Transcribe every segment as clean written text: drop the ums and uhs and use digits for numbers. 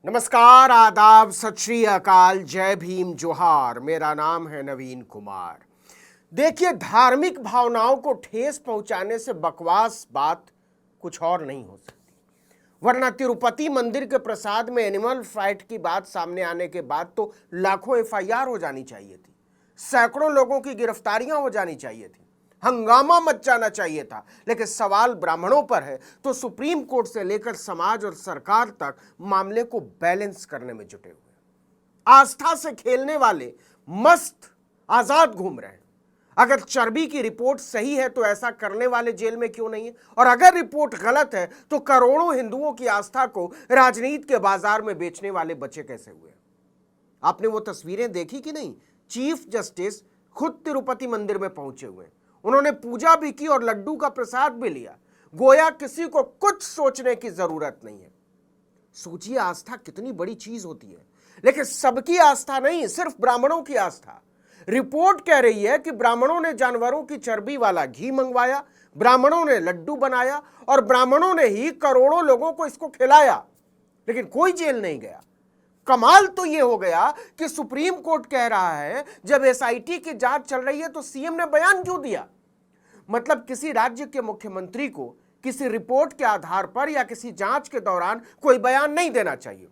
नमस्कार, आदाब, सत श्री अकाल, जय भीम, जोहार। मेरा नाम है नवीन कुमार। देखिए, धार्मिक भावनाओं को ठेस पहुंचाने से बकवास बात कुछ और नहीं हो सकती। वरना तिरुपति मंदिर के प्रसाद में एनिमल फाइट की बात सामने आने के बाद तो लाखों एफआईआर हो जानी चाहिए थी, सैकड़ों लोगों की गिरफ्तारियां हो जानी चाहिए थी, हंगामा मच जाना चाहिए था। लेकिन सवाल ब्राह्मणों पर है तो सुप्रीम कोर्ट से लेकर समाज और सरकार तक मामले को बैलेंस करने में जुटे हुए। आस्था से खेलने वाले मस्त आजाद घूम रहे हैं। अगर चर्बी की रिपोर्ट सही है तो ऐसा करने वाले जेल में क्यों नहीं है, और अगर रिपोर्ट गलत है तो करोड़ों हिंदुओं की आस्था को राजनीति के बाजार में बेचने वाले बचे कैसे हुए। आपने वो तस्वीरें देखी कि नहीं? चीफ जस्टिस खुद तिरुपति मंदिर में पहुंचे हुए, उन्होंने पूजा भी की और लड्डू का प्रसाद भी लिया। गोया किसी को कुछ सोचने की जरूरत नहीं है। सोचिए, आस्था कितनी बड़ी चीज होती है। लेकिन सबकी आस्था नहीं, सिर्फ ब्राह्मणों की आस्था। रिपोर्ट कह रही है कि ब्राह्मणों ने जानवरों की चर्बी वाला घी मंगवाया, ब्राह्मणों ने लड्डू बनाया और ब्राह्मणों ने ही करोड़ों लोगों को इसको खिलाया, लेकिन कोई जेल नहीं गया। कमाल तो यह हो गया कि सुप्रीम कोर्ट कह रहा है जब एसआईटी की जांच चल रही है तो सीएम ने बयान क्यों दिया। मतलब किसी राज्य के मुख्यमंत्री को किसी रिपोर्ट के आधार पर या किसी जांच के दौरान कोई बयान नहीं देना चाहिए।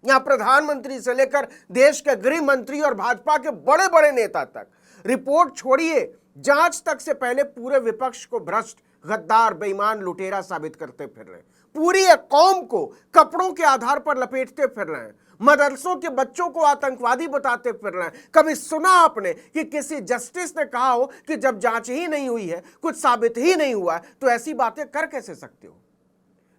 यहां प्रधानमंत्री से लेकर देश के गृह मंत्री और भाजपा के बड़े बड़े नेता तक, रिपोर्ट छोड़िए, जांच तक से पहले पूरे विपक्ष को भ्रष्ट, गद्दार, बेईमान, लुटेरा साबित करते फिर रहे हैं। पूरी एक कौम को कपड़ों के आधार पर लपेटते फिर रहे हैं। मदरसों के बच्चों को आतंकवादी बताते फिर रहे हैं। कभी सुना आपने कि किसी जस्टिस ने कहा हो कि जब जांच ही नहीं हुई है, कुछ साबित ही नहीं हुआ है, तो ऐसी बातें कर कैसे सकते हो?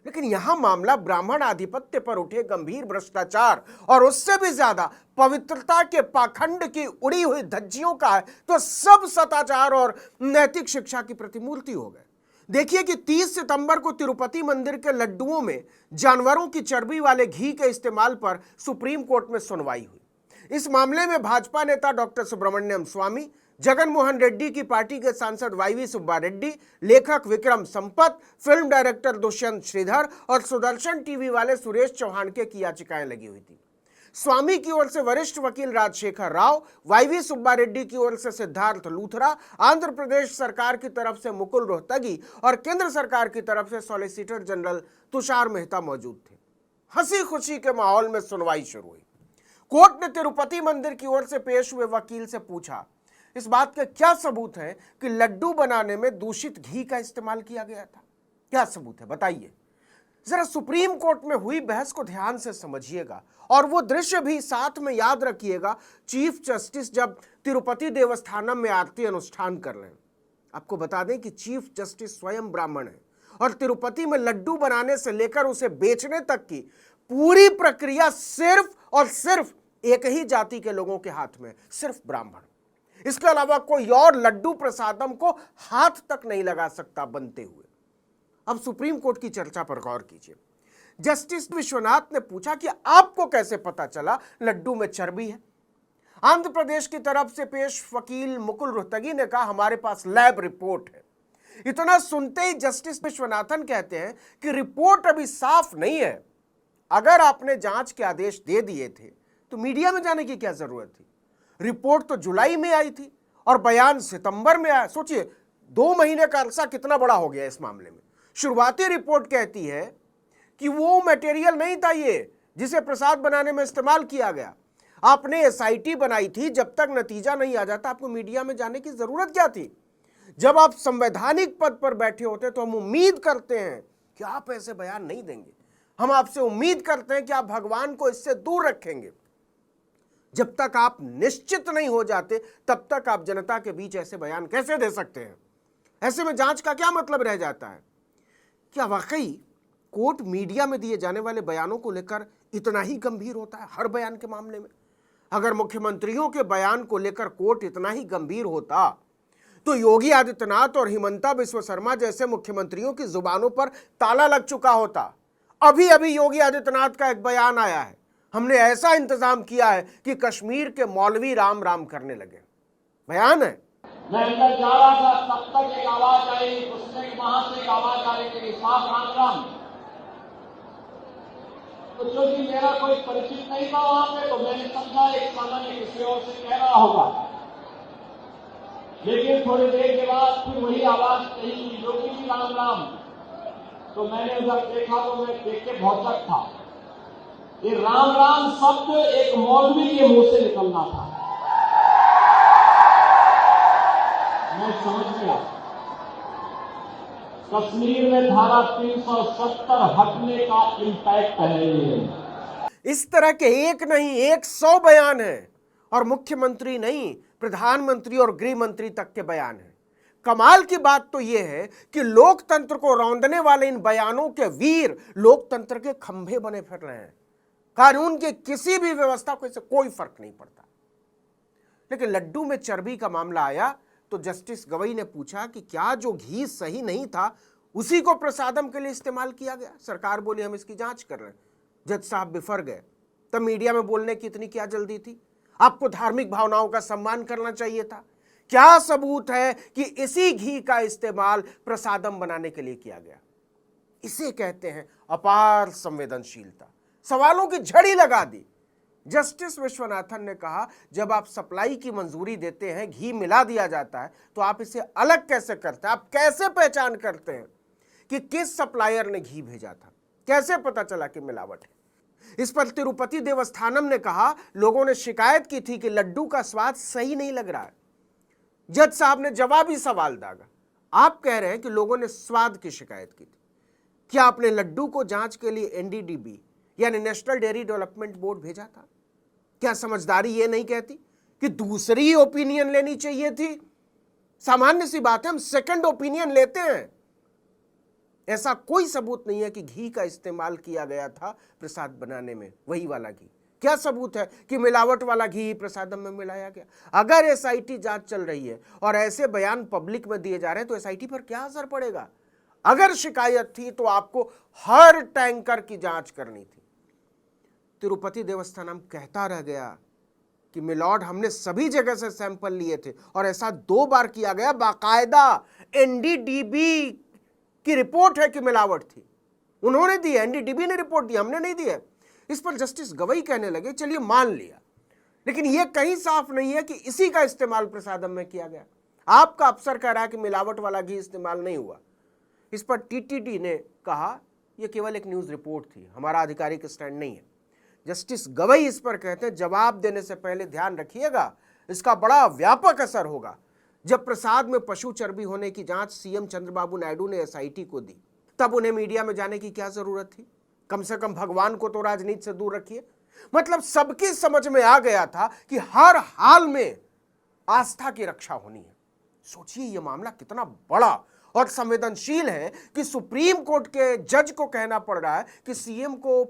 लेकिन यहां मामला ब्राह्मण आधिपत्य पर उठे गंभीर भ्रष्टाचार और उससे भी ज्यादा पवित्रता के पाखंड की उड़ी हुई धज्जियों का है, तो सब सदाचार और नैतिक शिक्षा की प्रतिमूर्ति हो गए। देखिए कि 30 सितंबर को तिरुपति मंदिर के लड्डुओं में जानवरों की चर्बी वाले घी के इस्तेमाल पर सुप्रीम कोर्ट में सुनवाई हुई। इस मामले में भाजपा नेता डॉक्टर सुब्रमण्यम स्वामी, जगन मोहन रेड्डी की पार्टी के सांसद वाईवी सुब्बा रेड्डी, लेखक विक्रम संपत, फिल्म डायरेक्टर दुष्यंत श्रीधर और सुदर्शन टीवी वाले सुरेश चौहान की याचिकाएं लगी हुई थी। स्वामी की ओर से वरिष्ठ वकील राजशेखर राव, वाईवी सुब्बा रेड्डी की ओर से सिद्धार्थ लूथरा, आंध्र प्रदेश सरकार की तरफ से मुकुल रोहतगी और केंद्र सरकार की तरफ से सॉलिसिटर जनरल तुषार मेहता मौजूद थे। हंसी खुशी के माहौल में सुनवाई शुरू हुई। कोर्ट ने तिरुपति मंदिर की ओर से पेश हुए वकील से पूछा, इस बात के क्या सबूत है कि लड्डू बनाने में दूषित घी का इस्तेमाल किया गया था? क्या सबूत है, बताइए। जरा सुप्रीम कोर्ट में हुई बहस को ध्यान से समझिएगा और वो दृश्य भी साथ में याद रखिएगा। चीफ जस्टिस जब तिरुपति देवस्थानम में आरती अनुष्ठान कर रहे हैं, आपको बता दें कि चीफ जस्टिस स्वयं ब्राह्मण है और तिरुपति में लड्डू बनाने से लेकर उसे बेचने तक की पूरी प्रक्रिया सिर्फ और सिर्फ एक ही जाति के लोगों के हाथ में, सिर्फ ब्राह्मण। इसके अलावा कोई और लड्डू प्रसादम को हाथ तक नहीं लगा सकता बनते हुए। अब सुप्रीम कोर्ट की चर्चा पर गौर कीजिए। जस्टिस विश्वनाथ ने पूछा कि आपको कैसे पता चला लड्डू में चर्बी है? आंध्र प्रदेश की तरफ से पेश वकील मुकुल रोहतगी ने कहा, हमारे पास लैब रिपोर्ट है। इतना सुनते ही जस्टिस विश्वनाथन कहते हैं कि रिपोर्ट अभी साफ नहीं है। अगर आपने जांच के आदेश दे दिए थे तो मीडिया में जाने की क्या जरूरत थी? रिपोर्ट तो जुलाई में आई थी और बयान सितंबर में आया। सोचिए, 2 महीने का अरसा कितना बड़ा हो गया इस मामले में। शुरुआती रिपोर्ट कहती है कि वो मटेरियल नहीं था ये जिसे प्रसाद बनाने में इस्तेमाल किया गया। आपने एसआईटी बनाई थी, जब तक नतीजा नहीं आ जाता आपको मीडिया में जाने की जरूरत क्या थी? जब आप संवैधानिक पद पर बैठे होते तो हम उम्मीद करते हैं कि आप ऐसे बयान नहीं देंगे। हम आपसे उम्मीद करते हैं कि आप भगवान को इससे दूर रखेंगे। जब तक आप निश्चित नहीं हो जाते तब तक आप जनता के बीच ऐसे बयान कैसे दे सकते हैं? ऐसे में जांच का क्या मतलब रह जाता है? क्या वाकई कोर्ट मीडिया में दिए जाने वाले बयानों को लेकर इतना ही गंभीर होता है हर बयान के मामले में? अगर मुख्यमंत्रियों के बयान को लेकर कोर्ट इतना ही गंभीर होता तो योगी आदित्यनाथ और हिमंता बिस्वा शर्मा जैसे मुख्यमंत्रियों की जुबानों पर ताला लग चुका होता। अभी अभी योगी आदित्यनाथ का एक बयान आया है, हमने ऐसा इंतजाम किया है कि कश्मीर के मौलवी राम राम करने लगे। बयान है। मैं अंदर जा रहा था, तब तक एक आवाज आई, उसने वहां से एक आवाज आ रही थी, साफ राम राम। तो क्योंकि मेरा कोई परिचित नहीं था वहां पे, तो मैंने समझा एक सामान्य किसी और से कह रहा होगा। लेकिन थोड़ी देर के बाद फिर वही आवाज कही योगी जी राम राम। तो मैंने उधर देखा तो मैं देख के भौचक था। ये राम राम शब्द एक मौलवी के मुंह से निकलना था। मैं समझ गया कश्मीर में धारा 370 हटने का इम्पैक्ट है ये। इस तरह के एक नहीं 100 बयान हैं और मुख्यमंत्री नहीं प्रधानमंत्री और गृह मंत्री तक के बयान हैं। कमाल की बात तो यह है कि लोकतंत्र को रौंदने वाले इन बयानों के वीर लोकतंत्र के खंभे बने फिर रहे हैं। कानून के किसी भी व्यवस्था को इससे कोई फर्क नहीं पड़ता। लेकिन लड्डू में चर्बी का मामला आया तो जस्टिस गवई ने पूछा कि क्या जो घी सही नहीं था उसी को प्रसादम के लिए इस्तेमाल किया गया। सरकार बोली हम इसकी जांच कर रहे हैं। जज साहब बिफर गए। तब मीडिया में बोलने की इतनी क्या जल्दी थी? आपको धार्मिक भावनाओं का सम्मान करना चाहिए था। क्या सबूत है कि इसी घी का इस्तेमाल प्रसादम बनाने के लिए किया गया? इसे कहते हैं अपार संवेदनशीलता। सवालों की झड़ी लगा दी। जस्टिस विश्वनाथन ने कहा जब आप सप्लाई की मंजूरी देते हैं, घी मिला दिया जाता है, तो आप इसे अलग कैसे करते हैं? आप कैसे पहचान करते हैं कि किस सप्लायर ने घी भेजा था? कैसे पता चला कि मिलावट है? इस पर तिरुपति देवस्थानम ने कहा लोगों ने शिकायत की थी कि लड्डू का स्वाद सही नहीं लग रहा है। जज साहब ने जवाबी सवाल दागा। आप कह रहे हैं कि लोगों ने स्वाद की शिकायत की थी। क्या आपने लड्डू को जांच के लिए एनडीडीबी यानी नेशनल डेयरी डेवलपमेंट बोर्ड भेजा था? क्या समझदारी ये नहीं कहती कि दूसरी ओपिनियन लेनी चाहिए थी? सामान्य सी बात है, हम सेकंड ओपिनियन लेते हैं। ऐसा कोई सबूत नहीं है कि घी का इस्तेमाल किया गया था प्रसाद बनाने में, वही वाला घी। क्या सबूत है कि मिलावट वाला घी प्रसादम में मिलाया गया? अगर एसआईटी जांच चल रही है और ऐसे बयान पब्लिक में दिए जा रहे हैं तो एसआईटी पर क्या असर पड़ेगा? अगर शिकायत थी तो आपको हर टैंकर की जांच करनी थी। तिरुपति देवस्थानम कहता रह गया कि मिलॉर्ड हमने सभी जगह से सैंपल लिए थे और ऐसा 2 बार किया गया। बाकायदा एनडीडीबी की रिपोर्ट है कि मिलावट थी। उन्होंने दी, एनडीडीबी ने रिपोर्ट दी, हमने नहीं दी है। इस पर जस्टिस गवई कहने लगे चलिए मान लिया, लेकिन यह कहीं साफ नहीं है कि इसी का इस्तेमाल प्रसादम में किया गया। आपका अफसर कह रहा है कि मिलावट वाला घी इस्तेमाल नहीं हुआ। इस पर टीटीडी ने कहा यह केवल एक न्यूज रिपोर्ट थी, हमारा आधिकारिक स्टैंड नहीं है। जस्टिस गवई इस पर कहते हैं जवाब देने से पहले ध्यान रखिएगा, इसका बड़ा व्यापक असर होगा। जब प्रसाद में पशु चर्बी होने की जांच सीएम चंद्रबाबू नायडू ने एसआईटी को दी, तब उन्हें मीडिया में जाने की क्या जरूरत थी? कम से कम भगवान को तो राजनीति से दूर रखिए। मतलब सबकी समझ में आ गया था कि हर हाल में आस्था की रक्षा होनी है। सोचिए यह मामला कितना बड़ा और संवेदनशील है कि सुप्रीम कोर्ट के जज को कहना पड़ रहा है कि सीएम को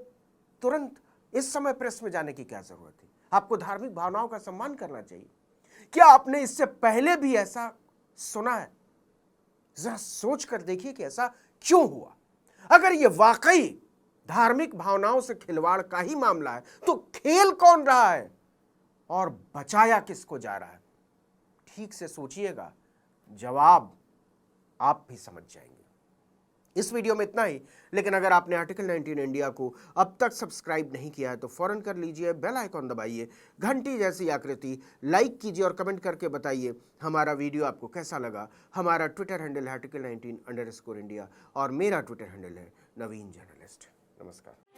तुरंत इस समय प्रेस में जाने की क्या जरूरत थी? आपको धार्मिक भावनाओं का सम्मान करना चाहिए। क्या आपने इससे पहले भी ऐसा सुना है? जरा सोच कर देखिए कि ऐसा क्यों हुआ। अगर यह वाकई धार्मिक भावनाओं से खिलवाड़ का ही मामला है तो खेल कौन रहा है और बचाया किसको जा रहा है? ठीक से सोचिएगा, जवाब आप भी समझ जाएंगे। इस वीडियो में इतना ही, लेकिन अगर आपने आर्टिकल 19 इंडिया को अब तक सब्सक्राइब नहीं किया है तो फौरन कर लीजिए, बेल आइकॉन दबाइए, घंटी जैसी आकृति लाइक कीजिए और कमेंट करके बताइए हमारा वीडियो आपको कैसा लगा। हमारा ट्विटर हैंडल है article19_India और मेरा ट्विटर हैंडल है नवीन जर्नलिस्ट। नमस्कार।